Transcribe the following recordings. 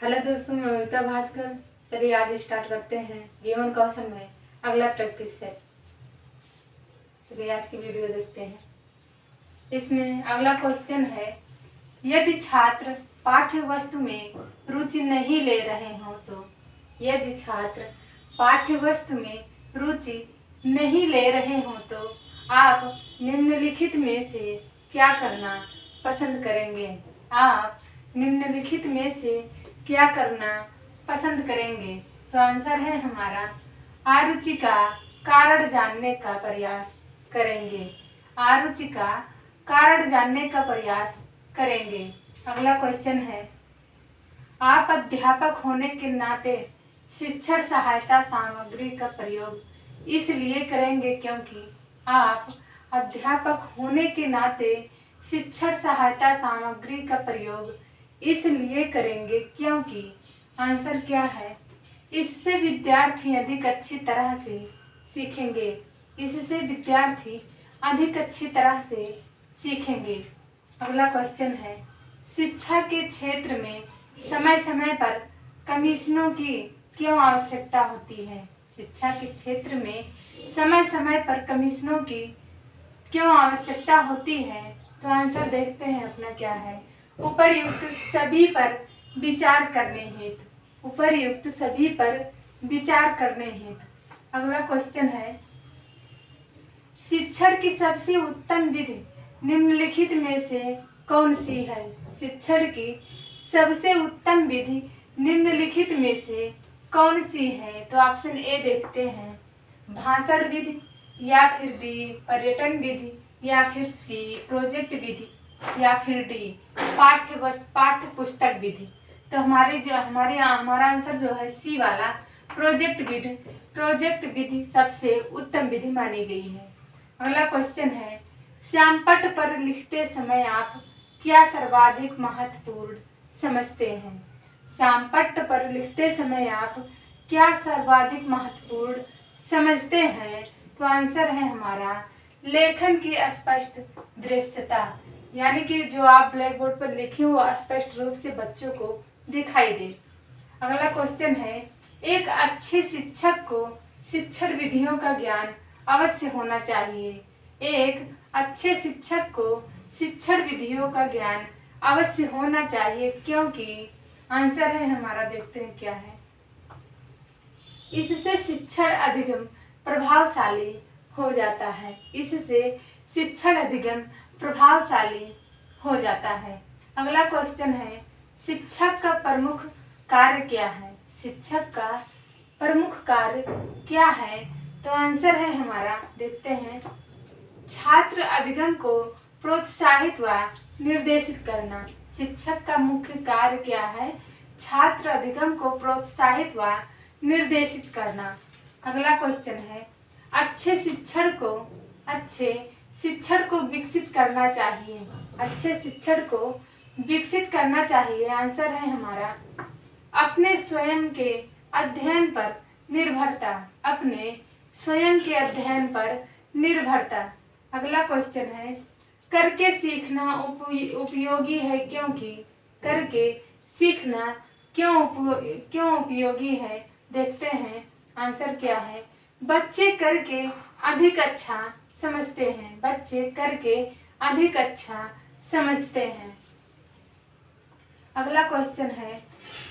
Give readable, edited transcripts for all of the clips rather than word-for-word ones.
Hello दोस्तों, मैं अमिता भास्कर। चलिए आज स्टार्ट करते हैं जीवन कौशल में अगला प्रैक्टिस सेट। चलिए आज की वीडियो देखते हैं। इसमें अगला क्वेश्चन है, यदि छात्र पाठ्य वस्तु में रुचि नहीं ले रहे हों तो। यदि छात्र पाठ्य वस्तु में रुचि नहीं ले रहे हों तो आप निम्नलिखित में से क्या करना पसंद करेंगे? आप निम्नलिखित में से क्या करना पसंद करेंगे? तो आंसर है हमारा अरुचि का कारण जानने का प्रयास करेंगे। अरुचि का कारण जानने का प्रयास करेंगे। अगला क्वेश्चन है, आप अध्यापक होने के नाते शिक्षण सहायता सामग्री का प्रयोग इसलिए करेंगे क्योंकि आप अध्यापक होने के नाते शिक्षण सहायता सामग्री का प्रयोग इसलिए करेंगे क्योंकि आंसर क्या है? इससे विद्यार्थी अधिक अच्छी तरह से सीखेंगे। इससे विद्यार्थी अधिक अच्छी तरह से सीखेंगे। अगला क्वेश्चन है, शिक्षा के क्षेत्र में समय समय पर कमीशनों की क्यों आवश्यकता होती है? शिक्षा के क्षेत्र में समय समय पर कमीशनों की क्यों आवश्यकता होती है? तो आंसर देखते हैं अपना क्या है। उपर्युक्त सभी पर विचार करने हेतु। उपर्युक्त सभी पर विचार करने हेतु। अगला क्वेश्चन है, शिक्षण की सबसे उत्तम विधि निम्नलिखित में से कौन सी है? शिक्षण की सबसे उत्तम विधि निम्नलिखित में से कौन सी है? तो ऑप्शन ए देखते हैं, भाषण विधि, या फिर बी पर्यटन विधि, या फिर सी प्रोजेक्ट विधि, या फिर डी पाठ्य पुस्तक विधि। तो हमारा आंसर जो है सी वाला प्रोजेक्ट विधि सबसे उत्तम विधि मानी गई है। अगला क्वेश्चन है, श्यामपट्ट पर लिखते समय आप क्या सर्वाधिक महत्वपूर्ण समझते हैं? श्यामपट्ट पर लिखते समय आप क्या सर्वाधिक महत्वपूर्ण समझते हैं? तो आंसर है हमारा लेखन की स्पष्ट दृश्यता, यानी कि जो आप ब्लैक बोर्ड पर लिखे वो स्पष्ट रूप से बच्चों को दिखाई दे। अगला क्वेश्चन है, एक अच्छे शिक्षक को शिक्षण विधियों का ज्ञान अवश्य होना चाहिए। एक अच्छे शिक्षक को शिक्षण विधियों का ज्ञान अवश्य होना चाहिए क्योंकि आंसर है हमारा, देखते हैं क्या है, इससे शिक्षण अधिगम प्रभावशाली हो जाता है। इससे शिक्षण अधिगम प्रभावशाली हो जाता है। अगला क्वेश्चन है, शिक्षक का प्रमुख कार्य क्या है? शिक्षक का प्रमुख कार्य क्या है? तो आंसर है हमारा, देखते हैं, छात्र अधिगम को प्रोत्साहित व निर्देशित करना। शिक्षक का मुख्य कार्य क्या है? छात्र अधिगम को प्रोत्साहित व निर्देशित करना। अगला क्वेश्चन है, अच्छे शिक्षण को विकसित करना चाहिए। अच्छे शिक्षण को विकसित करना चाहिए। आंसर है हमारा अपने स्वयं के अध्ययन पर निर्भरता। अपने स्वयं के अध्ययन पर निर्भरता। अगला क्वेश्चन है, करके सीखना उपयोगी है क्योंकि? करके सीखना क्यों उपयोगी है? देखते हैं आंसर क्या है, बच्चे करके अधिक अच्छा समझते हैं। बच्चे करके अधिक अच्छा समझते हैं। अगला क्वेश्चन है,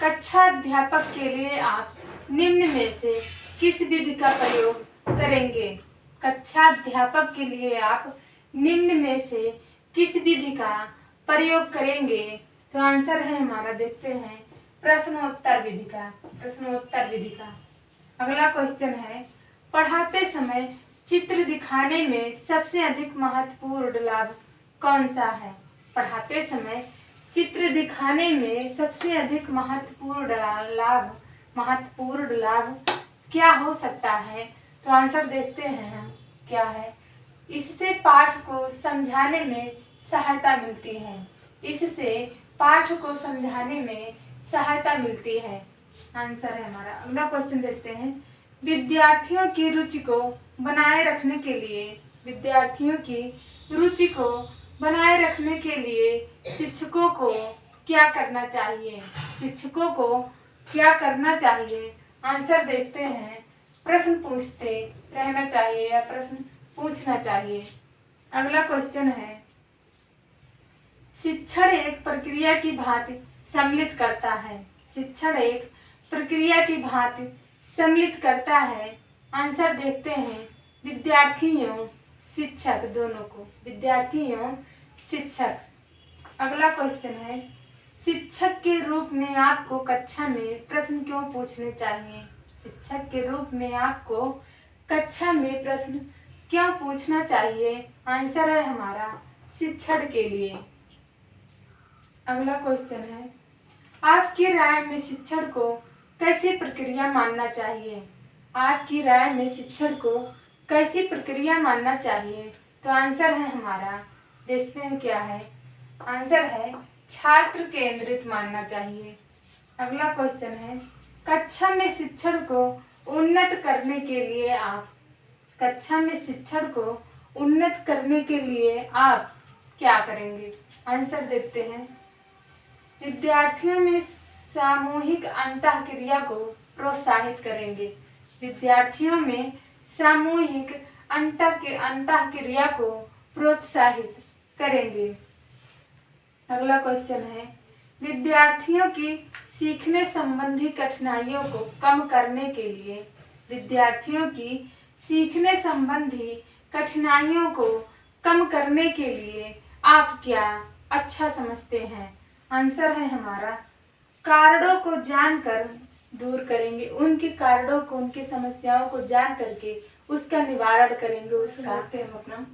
कक्षा अध्यापक के लिए आप निम्न में से किस विधि का प्रयोग करेंगे? कक्षा अध्यापक के लिए आप निम्न में से किस विधि का प्रयोग करेंगे? तो आंसर है हमारा, देखते हैं, प्रश्नोत्तर विधि का। अगला क्वेश्चन है, पढ़ाते समय चित्र दिखाने में सबसे अधिक महत्वपूर्ण लाभ कौन सा है? पढ़ाते समय चित्र दिखाने में सबसे अधिक महत्वपूर्ण लाभ क्या हो सकता है? तो आंसर देखते हैं हम क्या है, इससे पाठ को समझाने में सहायता मिलती है। इससे पाठ को समझाने में सहायता मिलती है। आंसर है हमारा। अगला क्वेश्चन देखते हैं, विद्यार्थियों की रुचि को बनाए रखने के लिए शिक्षकों को क्या करना चाहिए? शिक्षकों को क्या करना चाहिए? आंसर देखते हैं। प्रश्न पूछते रहना चाहिए या प्रश्न पूछना चाहिए। अगला क्वेश्चन है, शिक्षण एक प्रक्रिया की भांति सम्मिलित करता है। शिक्षण एक प्रक्रिया की भांति सम्मिलित करता है। आंसर देखते हैं। विद्यार्थी एवं शिक्षक दोनों को, विद्यार्थी एवं शिक्षक। अगला क्वेश्चन है, शिक्षक के रूप में आपको कक्षा में प्रश्न क्यों पूछने चाहिए? शिक्षक के रूप में आपको कक्षा में प्रश्न क्यों पूछना चाहिए? आंसर है हमारा शिक्षण के लिए। अगला क्वेश्चन है, आपकी राय में शिक्षण को कैसी प्रक्रिया मानना चाहिए? आपकी राय में शिक्षण को कैसी प्रक्रिया मानना चाहिए? तो आंसर है हमारा, देखते हैं क्या है। आंसर है छात्र केंद्रित मानना चाहिए। अगला क्वेश्चन है, कक्षा में शिक्षण को उन्नत करने के लिए आप, कक्षा में शिक्षण को उन्नत करने के लिए आप क्या करेंगे? आंसर देखते हैं। विद्यार्थियों में सामूहिक अंतःक्रिया को प्रोत्साहित करेंगे। विद्यार्थियों में सामूहिक अंतःक्रिया को प्रोत्साहित करेंगे। अगला क्वेश्चन है, विद्यार्थियों की सीखने संबंधी कठिनाइयों को कम करने के लिए, विद्यार्थियों की सीखने संबंधी कठिनाइयों को कम करने के लिए आप क्या अच्छा समझते हैं? आंसर है हमारा कारणों को जानकर दूर करेंगे। उनके कारणों को, उनकी समस्याओं को जान करके उसका निवारण करेंगे। उसका हम अपना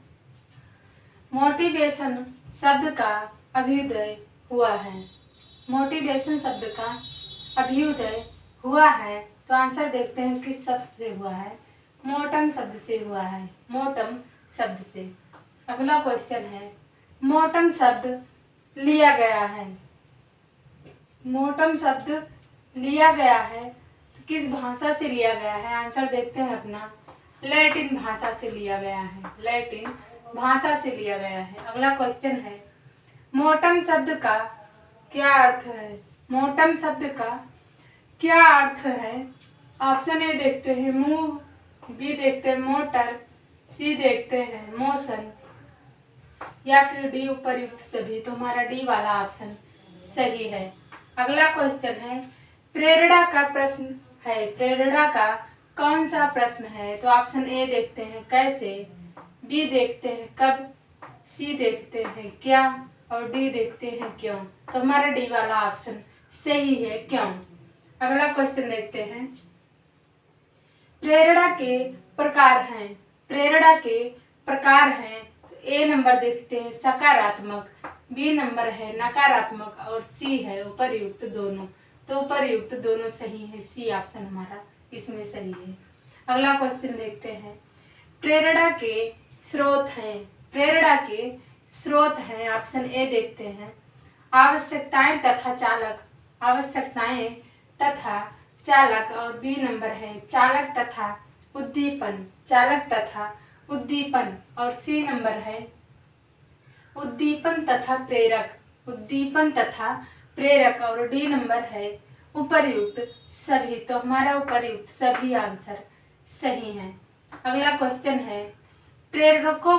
मोटिवेशन शब्द का अभ्युदय हुआ है। मोटिवेशन शब्द का अभ्युदय हुआ है। तो आंसर देखते हैं किस शब्द से हुआ है? मोटम शब्द से हुआ है। मोटम शब्द से। अगला क्वेश्चन है, मोटम शब्द लिया गया है। मोटम शब्द लिया गया है तो किस भाषा से लिया गया है? आंसर देखते हैं अपना, लैटिन भाषा से लिया गया है। लैटिन भाषा से लिया गया है। अगला क्वेश्चन है, मोटम शब्द का क्या अर्थ है? मोटम शब्द का क्या अर्थ है? ऑप्शन ए देखते हैं मूव, बी देखते हैं मोटर, सी देखते हैं मोशन, या फिर डी उपर्युक्त सभी। तो हमारा डी वाला ऑप्शन सही है। अगला क्वेश्चन है, प्रेरणा का प्रश्न है। प्रेरणा का कौन सा प्रश्न है? तो ऑप्शन ए देखते हैं कैसे, बी देखते हैं कब, सी देखते हैं क्या, और डी देखते हैं क्यों। तो हमारा डी वाला ऑप्शन सही है, क्यों। अगला क्वेश्चन देखते हैं, प्रेरणा के प्रकार हैं। प्रेरणा के प्रकार हैं। तो ए नंबर देखते हैं सकारात्मक, बी नंबर है नकारात्मक, और सी है उपर्युक्त दोनों। तो उपर्युक्त दोनों सही है, सी ऑप्शन हमारा इसमें सही है। अगला क्वेश्चन देखते हैं, प्रेरणा के स्रोत हैं। प्रेरणा के स्रोत हैं। ऑप्शन ए देखते हैं आवश्यकताएं तथा चालक, आवश्यकताएं तथा चालक, और बी नंबर है चालक तथा उद्दीपन, चालक तथा उद्दीपन, और सी नंबर है उद्दीपन तथा प्रेरक, उद्दीपन तथा प्रेरक, और डी नंबर है उपर्युक्त सभी। तो हमारा उपर्युक्त सभी आंसर सही है। अगला क्वेश्चन है, प्रेरकों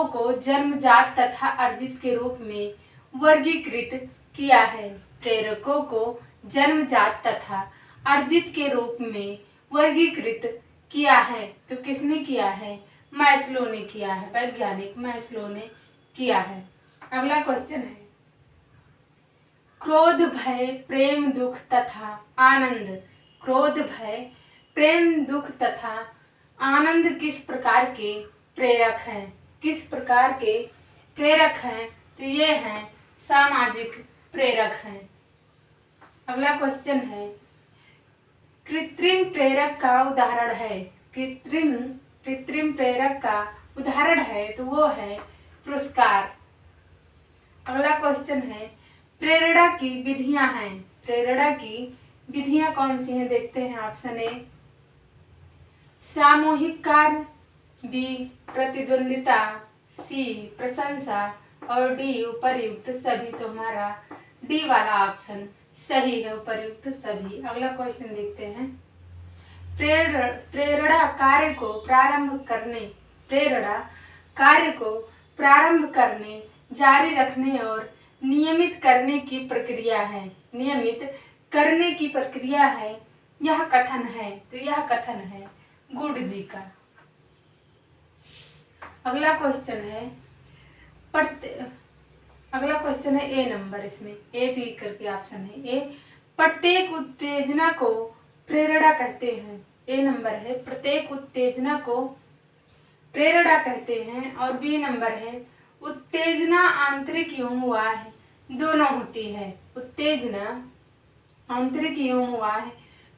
को जन्मजात तथा अर्जित के रूप में वर्गीकृत किया है। प्रेरकों को जन्मजात तथा अर्जित के रूप में वर्गीकृत किया है। तो किसने किया है? मैस्लो ने किया है, वैज्ञानिक मैस्लो ने किया है। अगला क्वेश्चन है, क्रोध भय प्रेम दुख तथा आनंद, क्रोध भय प्रेम दुख तथा आनंद किस प्रकार के प्रेरक हैं? किस प्रकार के प्रेरक हैं? तो ये हैं सामाजिक प्रेरक हैं। अगला क्वेश्चन है, कृत्रिम प्रेरक का उदाहरण है। कृत्रिम प्रेरक का उदाहरण है तो वो है पुरस्कार। अगला क्वेश्चन है, प्रेरणा की विधियां हैं। प्रेरणा की विधियां कौन सी हैं? देखते हैं ऑप्शन ए सामूहिक कार्य, बी प्रतिद्वंदिता, सी प्रशंसा, और डी उपर्युक्त सभी। तो हमारा डी वाला ऑप्शन सही है, उपर्युक्त सभी। अगला क्वेश्चन देखते हैं। प्रेरणा कार्य को प्रारंभ करने, जारी रखने और नियमित करने की प्रक्रिया है। नियमित करने की प्रक्रिया है, यह कथन है। तो यह कथन है गुड जी का। अगला क्वेश्चन है अगला क्वेश्चन है ए नंबर, इसमें ए बी करके ऑप्शन है। ए, प्रत्येक उत्तेजना को प्रेरणा कहते हैं। ए नंबर है प्रत्येक उत्तेजना को प्रेरणा कहते हैं। और बी नंबर है उत्तेजना आंतरिक एवं बाह्य दोनों होती है। उत्तेजना आंतरिक एवं बाह्य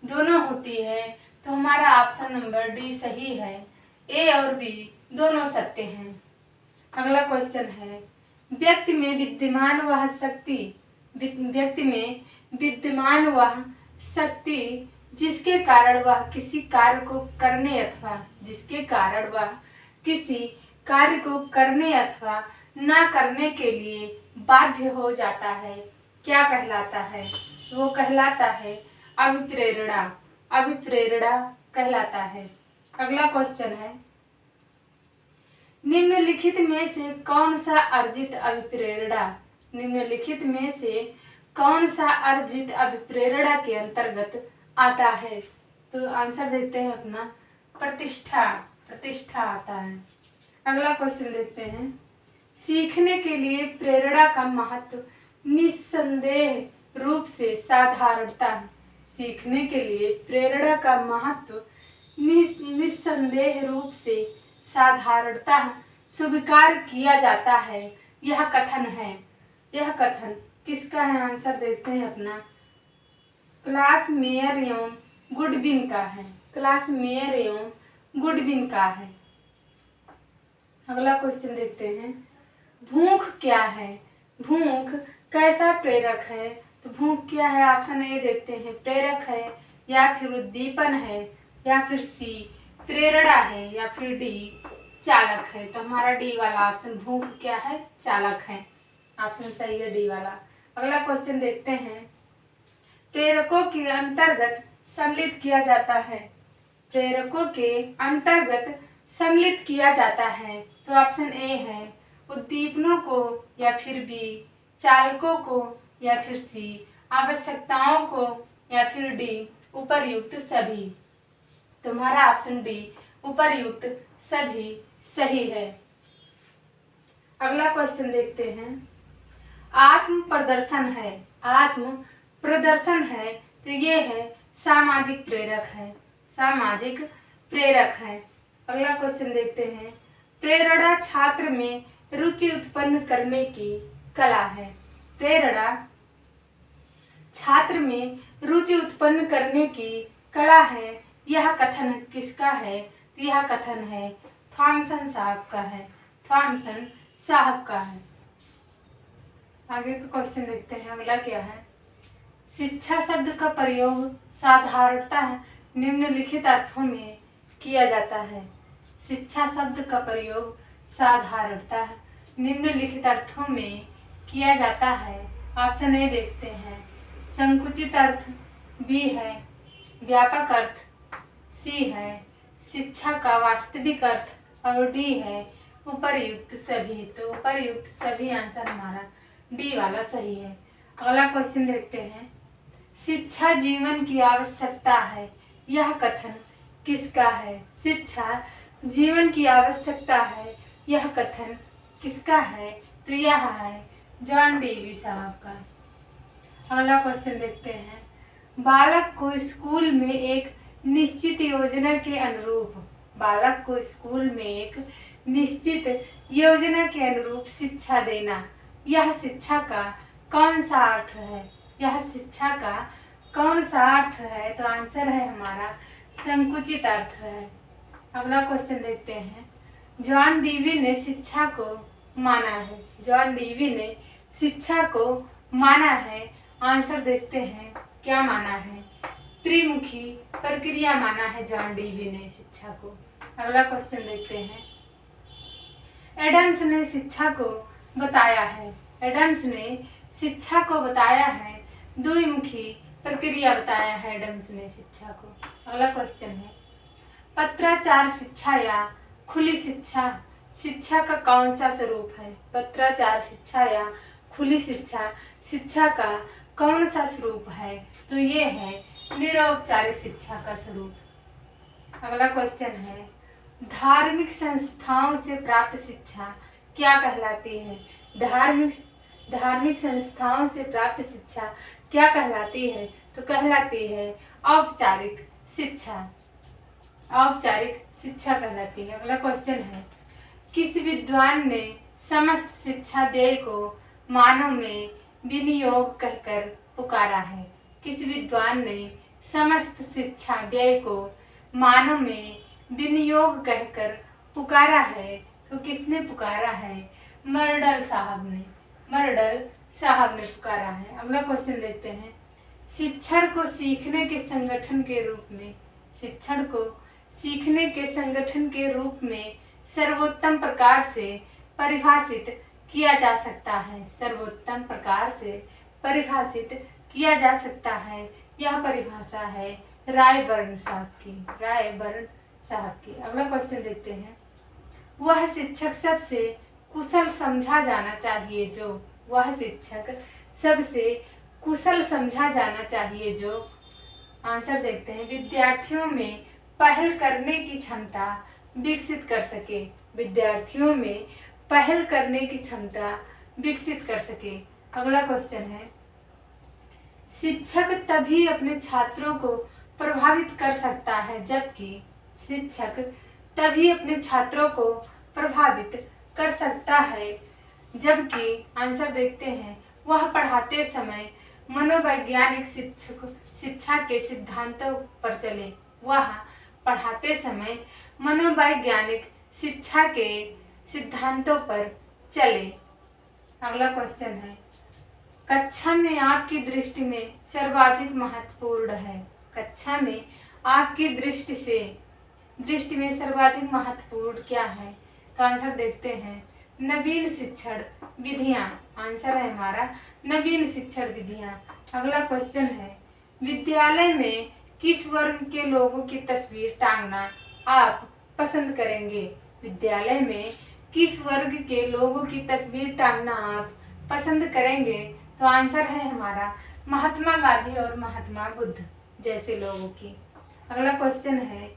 दोनों होती है। तो हमारा ऑप्शन नंबर डी सही है। ए और बी दोनों सत्य हैं। अगला क्वेश्चन है व्यक्ति में विद्यमान वह शक्ति जिसके कारण वह किसी कार्य को करने अथवा ना करने के लिए बाध्य हो जाता है, क्या कहलाता है? वो कहलाता है अभिप्रेरणा। अभिप्रेरणा कहलाता है। अगला क्वेश्चन है निम्नलिखित में से कौन सा अर्जित अभिप्रेरणा के अंतर्गत आता है? तो आंसर देखते हैं अपना प्रतिष्ठा आता है। अगला क्वेश्चन देखते हैं सीखने के लिए प्रेरणा का महत्व निस्संदेह रूप से साधारणता है। सीखने के लिए प्रेरणा का महत्व निस्संदेह रूप से साधारणता स्वीकार किया जाता है, यह कथन है। यह कथन किसका है? आंसर देखते हैं अपना क्लास मेयर एवं गुडविन का है। क्लास मेयर एवं गुडविन का है। अगला क्वेश्चन देखते हैं भूख क्या है? भूख कैसा प्रेरक है? तो भूख क्या है? ऑप्शन ए देखते हैं प्रेरक है, या फिर उद्दीपन है, या फिर सी प्रेरणा है, या फिर डी चालक है। तो हमारा डी वाला ऑप्शन भूख क्या है? चालक है। ऑप्शन सही है डी वाला। अगला क्वेश्चन देखते हैं प्रेरकों के अंतर्गत सम्मिलित किया जाता है। प्रेरकों के अंतर्गत सम्मिलित किया जाता है। तो ऑप्शन ए है उद्दीपनों को, या फिर बी चालकों को, या फिर सी आवश्यकताओं को, या फिर डी उपर्युक्त सभी। तुम्हारा ऑप्शन डी उपर्युक्त सभी सही है। अगला क्वेश्चन देखते हैं आत्म प्रदर्शन है तो ये है सामाजिक प्रेरक है। अगला क्वेश्चन देखते हैं प्रेरणा छात्र में रुचि उत्पन्न करने की कला है। प्रेरणा छात्र में रुचि उत्पन्न करने की कला है, यह कथन किसका है? तो यह कथन है थॉमसन साहब का है। थॉमसन साहब का है। आगे का क्वेश्चन देखते हैं। अगला क्या है शिक्षा शब्द का प्रयोग साधारणतः निम्नलिखित अर्थों में किया जाता है। शिक्षा शब्द का प्रयोग साधारणतः निम्नलिखित अर्थों में किया जाता है। ऑप्शन ए देखते हैं संकुचित अर्थ, बी है व्यापक अर्थ, सी है शिक्षा का वास्तविक अर्थ, और डी है उपर्युक्त सभी। तो उपर्युक्त सभी आंसर हमारा डी वाला सही है। अगला क्वेश्चन देखते हैं शिक्षा जीवन की आवश्यकता है, यह कथन किसका है? शिक्षा जीवन की आवश्यकता है, यह कथन किसका है? तो यह है जॉन डेवी साहब का। अगला क्वेश्चन देखते हैं बालक को स्कूल में एक निश्चित योजना के अनुरूप शिक्षा देना, यह शिक्षा का कौन सा अर्थ है? तो आंसर है हमारा संकुचित अर्थ है। अगला क्वेश्चन देखते हैं जॉन डीवी ने शिक्षा को माना है। आंसर देखते हैं क्या माना है? त्रिमुखी प्रक्रिया माना है जॉन डीवी ने शिक्षा को। अगला क्वेश्चन देखते हैं एडम्स ने शिक्षा को बताया है। एडम्स ने शिक्षा को बताया है द्विमुखी प्रक्रिया बताया है एडम्स ने शिक्षा को। अगला क्वेश्चन है, पत्राचार शिक्षा या खुली शिक्षा, शिक्षा का कौन सा स्वरूप है? पत्राचार शिक्षा या खुली शिक्षा, शिक्षा का कौन सा स्वरूप है? तो ये है निरौपचारिक शिक्षा का स्वरूप। अगला क्वेश्चन है, धार्मिक संस्थाओं से प्राप्त शिक्षा क्या कहलाती है? धार्मिक संस्थाओं से प्राप्त शिक्षा क्या कहलाती है? तो कहलाती है औपचारिक शिक्षा। औपचारिक शिक्षा कहलाती है। अगला क्वेश्चन है, किस विद्वान ने समस्त शिक्षा व्यय को मानव में विनियोग कहकर पुकारा है? किस विद्वान ने समस्त शिक्षा व्यय को मानव में विनियोग कहकर पुकारा है? तो किसने पुकारा है? मर्डल साहब ने। मर्डल साहब ने पुकारा है। अगला क्वेश्चन देखते हैं, शिक्षण को सीखने के संगठन के रूप में, शिक्षण को सीखने के संगठन के रूप में सर्वोत्तम प्रकार से परिभाषित किया जा सकता है। सर्वोत्तम प्रकार से परिभाषित किया जा सकता है। यह परिभाषा है रायबर्न साहब की। रायबर्न साहब की। अगला क्वेश्चन देखते हैं, वह शिक्षक सबसे कुशल समझा जाना चाहिए जो, वह शिक्षक सबसे कुशल समझा जाना चाहिए जो, आंसर देखते हैं, विद्यार्थियों में पहल करने की क्षमता विकसित कर सके। विद्यार्थियों में पहल करने की क्षमता विकसित कर सके। अगला क्वेश्चन है, शिक्षक तभी अपने छात्रों को प्रभावित कर सकता है जबकि, शिक्षक तभी अपने छात्रों को प्रभावित कर सकता है जबकि, आंसर देखते हैं, वह पढ़ाते समय मनोवैज्ञानिक शिक्षा के सिद्धांतों पर चले। वह पढ़ाते समय मनोवैज्ञानिक शिक्षा के सिद्धांतों पर चले। अगला क्वेश्चन है, कक्षा में आपकी दृष्टि में सर्वाधिक महत्वपूर्ण है। कक्षा में आपकी दृष्टि में सर्वाधिक महत्वपूर्ण क्या है? तो आंसर देखते हैं, नवीन शिक्षण विधियां। आंसर है हमारा नवीन शिक्षण विधियां। अगला क्वेश्चन है, विद्यालय में किस वर्ग के लोगों की तस्वीर टांगना आप पसंद करेंगे? विद्यालय में किस वर्ग के लोगों की तस्वीर टांगना आप पसंद करेंगे? तो आंसर है हमारा महात्मा गांधी और महात्मा बुद्ध जैसे लोगों की। अगला क्वेश्चन है,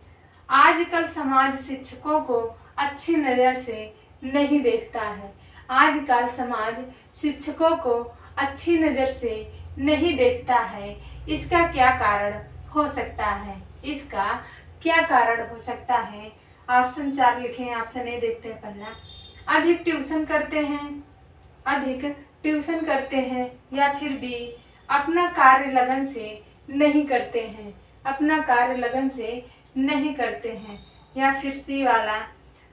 आजकल समाज शिक्षकों को अच्छी नज़र से नहीं देखता है। आजकल समाज शिक्षकों को अच्छी नज़र से नहीं देखता है। इसका क्या कारण हो सकता है? इसका क्या कारण हो सकता है? ऑप्शन 4 लिखें। ऑप्शन ए देखते हैं पहला, अधिक ट्यूशन करते हैं या फिर बी, अपना कार्य लगन से नहीं करते हैं। अपना कार्य लगन से नहीं करते हैं। या फिर सी वाला,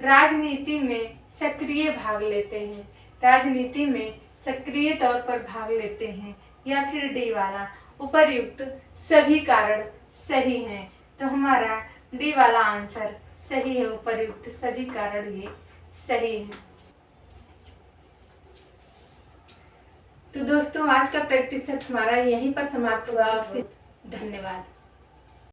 राजनीति में सक्रिय भाग लेते हैं। राजनीति में सक्रिय तौर पर भाग लेते हैं। या फिर डी वाला, उपर्युक्त सभी कारण सही हैं। तो हमारा डी वाला आंसर सही है, उपर्युक्त सभी कारण ये सही है। तो दोस्तों आज का प्रैक्टिस सेट हमारा यहीं पर समाप्त हुआ। धन्यवाद।